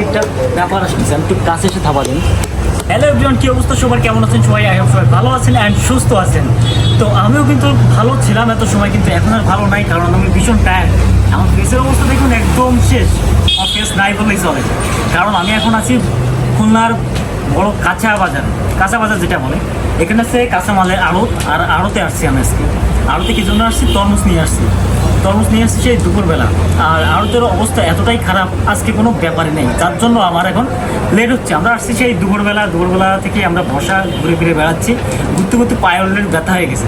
একটা ব্যাপার আসছে, আমি একটু কাছে এসে থাবা দিন। হ্যালো এভরিওয়ান, কি অবস্থা সবার, কেমন আছেন সবাই? আই হোপ সবাই ভালো আছেন অ্যান্ড সুস্থ আছেন। তো আমিও কিন্তু ভালো ছিলাম এত সময়, কিন্তু এখন আর ভালো নাই, কারণ আমি ভীষণ টায়ার্ড। আমার ফেসের অবস্থা দেখুন একদম শেষ, আমার ফেস নাই বললেই চলে। কারণ আমি এখন আছি খুলনার বড় কাঁচা বাজার যেটা বলে, এখানে আছে কাঁচামালের আড়ত। আর আড়তে আসছি আমি আজকে। আড়তে কি জন্য আসছি? তরমুজ নিয়ে আসছি সেই দুপুরবেলা। আর আড়তের অবস্থা এতটাই খারাপ, আজকে কোনো ব্যাপারই নেই, যার জন্য আমার এখন লেট হচ্ছে। আমরা আসছি সেই দুপুরবেলা থেকে আমরা বসা ঘুরে ফিরে বেড়াচ্ছি, ঘুরতে ঘুরতে পায়ে অলরেডি ব্যথা হয়ে গেছে।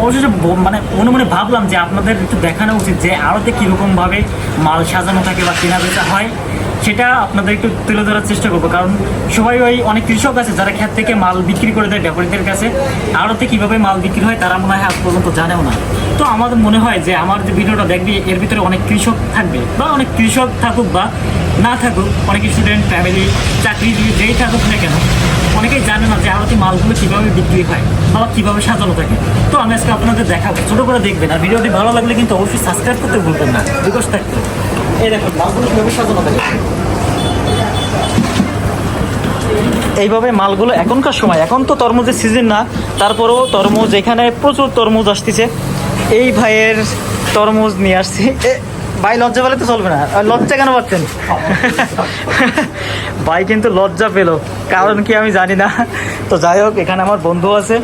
অবশেষে মানে মনে ভাবলাম যে আপনাদের একটু দেখানো উচিত যে আড়তে কীরকমভাবে মাল সাজানো থাকে বা কেনা বেচা হয়, সেটা আপনাদের একটু তুলে ধরার চেষ্টা করবো। কারণ সবাই অনেক কৃষক আছে যারা ক্ষেত থেকে মাল বিক্রি করে দেয় ব্যাপারীদের কাছে, আড়তে কীভাবে মাল বিক্রি হয় তারা মনে হয় আজ পর্যন্ত জানেও না। তো আমাদের মনে হয় যে আমার যে ভিডিওটা দেখবি এর ভিতরে অনেক কৃষক থাকবে, বা অনেক কৃষক থাকুক বা না থাকুক, অনেক স্টুডেন্ট, ফ্যামিলি, চাকরিজীবী যেই থাকুক না কেন, অনেকেই জানে না যে আড়তে মালগুলো কীভাবে বিক্রি হয় বা কীভাবে সাজানো থাকে। তো আমি আজকে আপনাদের দেখাবো, ছোটো করে দেখবেন। আর ভিডিওটি ভালো লাগলে কিন্তু অবশ্যই সাবস্ক্রাইব করতে ভুলবেন না, রিকোয়েস্ট থাকবে। এই দেখুন মালগুলো কীভাবে সাজানো থাকে। এইভাবে মালগুলো এখনকার সময়, এখন তো তরমুজের সিজন না, তারপরেও তরমুজ, এখানে প্রচুর তরমুজ আসতেছে। এই ভাইয়ের তরমুজ নিয়ে আসছি। ভাই লজ্জা পেলে তো চলবে না, লজ্জা কেন পাচ্ছেন? ভাই কিন্তু লজ্জা পেল, কারণ কি আমি জানি না। তো যাই হোক, এখানে আমার বন্ধু আছে,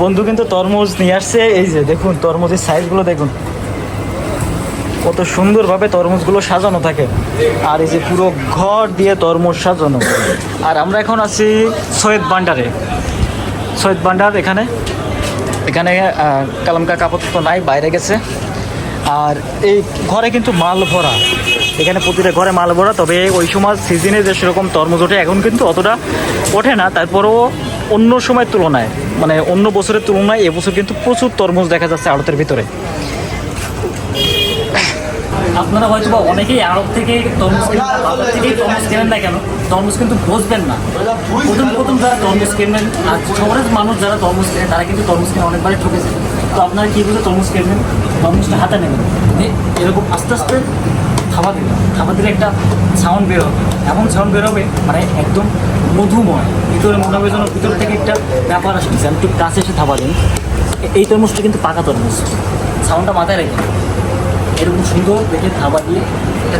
বন্ধু কিন্তু তরমুজ নিয়ে আসছে। এই যে দেখুন তরমুজের সাইজগুলো দেখুন, কত সুন্দরভাবে তরমুজগুলো সাজানো থাকে। আর এই যে পুরো ঘর দিয়ে তরমুজ সাজানো। আর আমরা এখন আছি সৈয়দ ভান্ডার। এখানে কালামকা কাপড় তো নাই, বাইরে গেছে। আর এই ঘরে কিন্তু মাল ভরা, এখানে প্রতিটা ঘরে মাল ভরা। তবে ওই সময় সিজনে যে সেরকম তরমুজ ওঠে, এখন কিন্তু অতটা ওঠে না। তারপরেও অন্য সময়ের তুলনায়, মানে অন্য বছরের তুলনায় এবছর কিন্তু প্রচুর তরমুজ দেখা যাচ্ছে আড়তের ভিতরে। আপনারা হয়তো বা অনেকেই আড়ত থেকে তরমুজ কেনেন না কেন, তরমুজ কিন্তু বুঝবেন না। প্রথম যারা তরমুজ কেনবেন, আর শহরের মানুষ যারা তরমুজ কেনে তারা কিন্তু তরমুজ কিনে অনেকবারই ঠকেছে। তো আপনারা কী বুঝে তরমুজ কিনবেন? তরমুজটা হাতে নেবেন, এরকম আস্তে আস্তে থাবা দিলে একটা সাউন্ড বের হবে, এমন সাউন্ড বের হবে মানে একদম মধুময়। ভিতরে মনে হবে যেন ভিতর থেকে একটা ব্যাপার আসছে। আমি একটু কাছে এসে থাবা দিন। এই তরমুজটা কিন্তু পাকা তরমুজ, সাউন্ডটা মাথায় রেখে এরকম সুন্দর দেখে থাবা দিয়ে একটা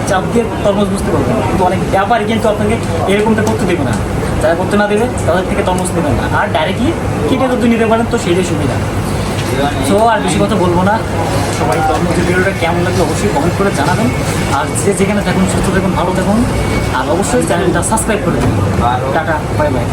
চাপ দিয়ে তরমুজ বুঝতে পারবেন। কিন্তু অনেক ব্যাপারই কিন্তু আপনাকে এরকমটা করতে দেবে না, যারা করতে না দেবে তাদের থেকে তরমুজ নেবেন না। আর ডাইরেক্টলি কেটে যদি নিতে পারেন তো সেইটাই সুবিধা। সো আর বেশি কথা বলবো না, সবাই তরমুজের ভিডিওটা কেমন লাগবে অবশ্যই কমেন্ট করে জানাবেন। আর যেখানে থাকুন সুস্থ থাকুন, ভালো থাকুন, আর অবশ্যই চ্যানেলটা সাবস্ক্রাইব করে দেবেন। Tata, bye bye.